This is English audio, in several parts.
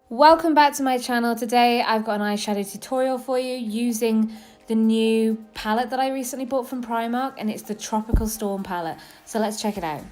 Welcome back to my channel. Today I've got an eyeshadow tutorial for you using the new palette that I recently bought from Primark, and it's the Tropical Storm palette. So let's check it out.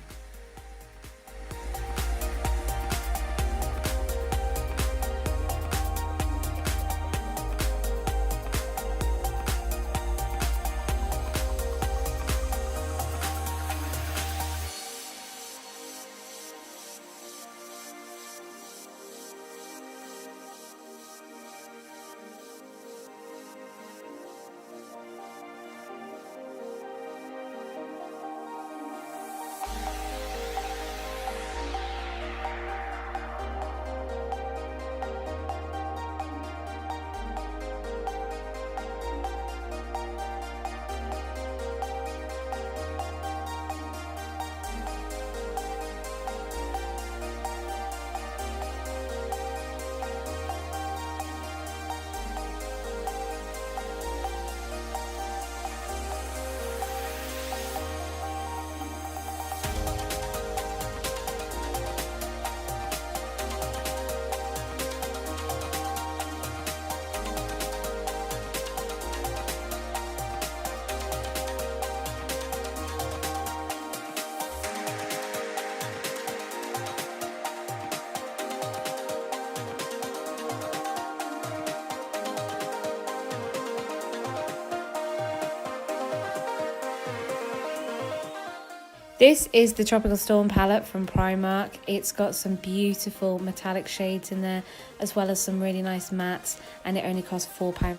This is the Tropical Storm palette from Primark. It's got some beautiful metallic shades in there, as well as some really nice mattes, and it only costs £4.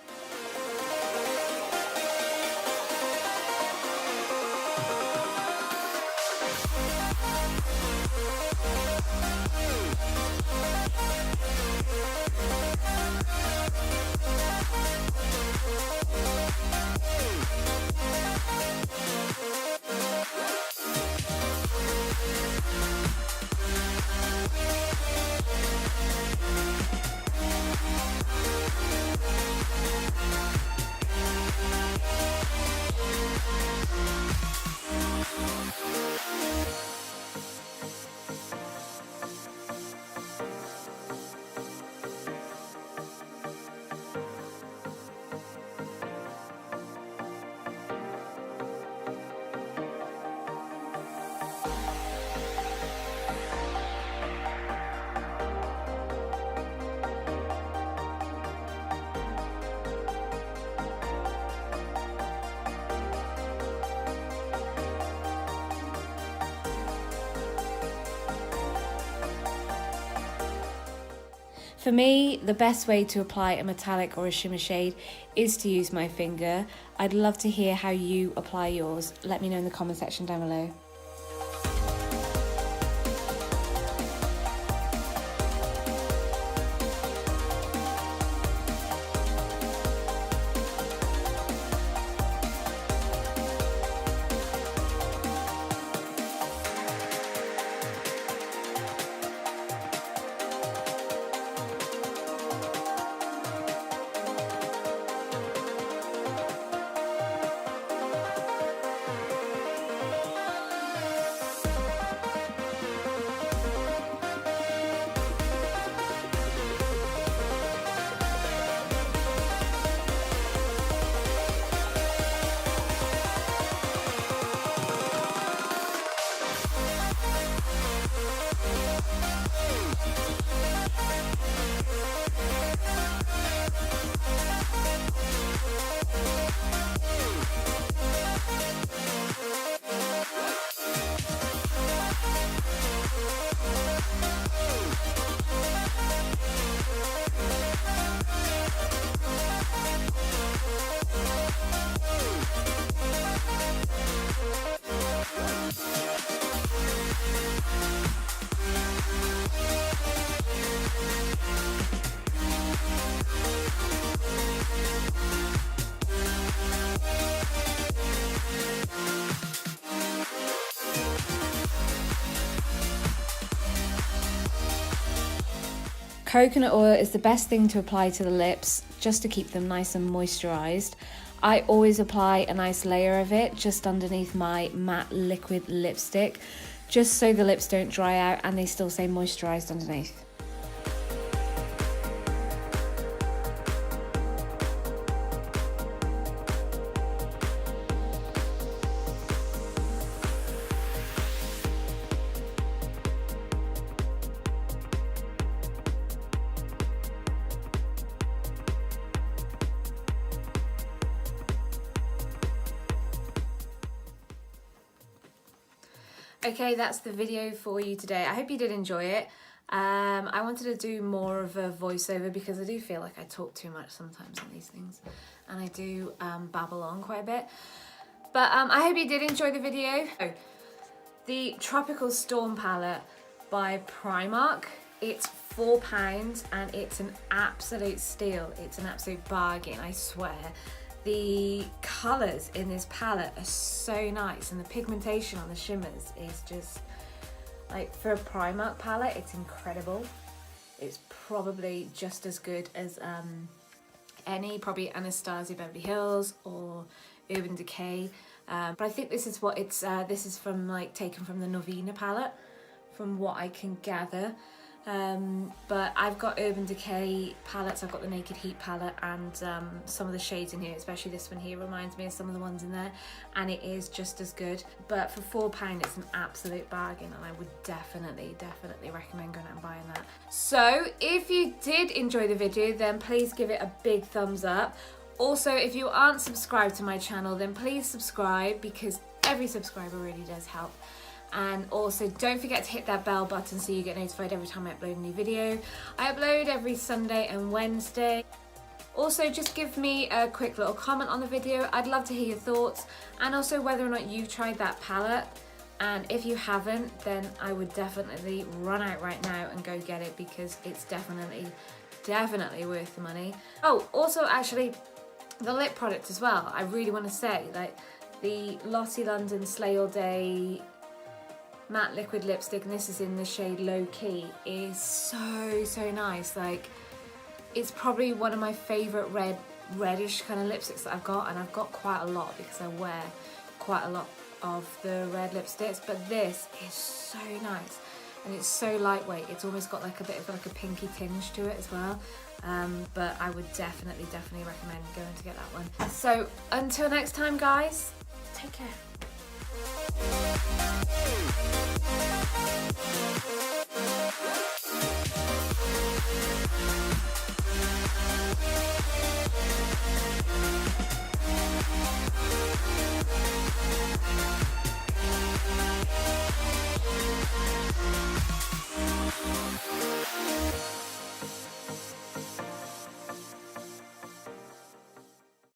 For me, the best way to apply a metallic or a shimmer shade is to use my finger. I'd love to hear how you apply yours. Let me know in the comment section down below. Coconut oil is the best thing to apply to the lips, just to keep them nice and moisturised. I always apply a nice layer of it just underneath my matte liquid lipstick, just so the lips don't dry out and they still stay moisturised underneath. Okay, that's the video for you today. I hope you did enjoy it. I wanted to do more of a voiceover because I do feel like I talk too much sometimes on these things, and I do babble on quite a bit. But I hope you did enjoy the video. The Tropical Storm palette by Primark. It's £4 and it's an absolute steal. It's an absolute bargain, I swear. The colours in this palette are so nice, and the pigmentation on the shimmers is just, like, for a Primark palette, it's incredible. It's probably just as good as any, probably Anastasia Beverly Hills or Urban Decay. But I think this is what it's, this is from, like, taken from the Norvina palette, from what I can gather. But I've got Urban Decay palettes, I've got the Naked Heat palette, and some of the shades in here, especially this one here, reminds me of some of the ones in there, and it is just as good. But for £4 it's an absolute bargain, and I would definitely recommend going out and buying that. So if you did enjoy the video, then please give it a big thumbs up. Also, if you aren't subscribed to my channel, then please subscribe, because every subscriber really does help. And also, don't forget to hit that bell button so you get notified every time I upload a new video. I upload every Sunday and Wednesday. Also, just give me a quick little comment on the video. I'd love to hear your thoughts, and also whether or not you've tried that palette. And if you haven't, then I would definitely run out right now and go get it, because it's definitely worth the money. Oh, also, actually, the lip product as well. I really want to say, like, the Lottie London Slay All Day matte liquid lipstick, and this is in the shade Low Key, is so nice. Like, it's probably one of my favourite reddish kind of lipsticks that I've got, and I've got quite a lot because I wear quite a lot of the red lipsticks, but this is so nice, and it's so lightweight. It's almost got like a bit of like a pinky tinge to it as well. But I would definitely recommend going to get that one. So until next time, guys, take care.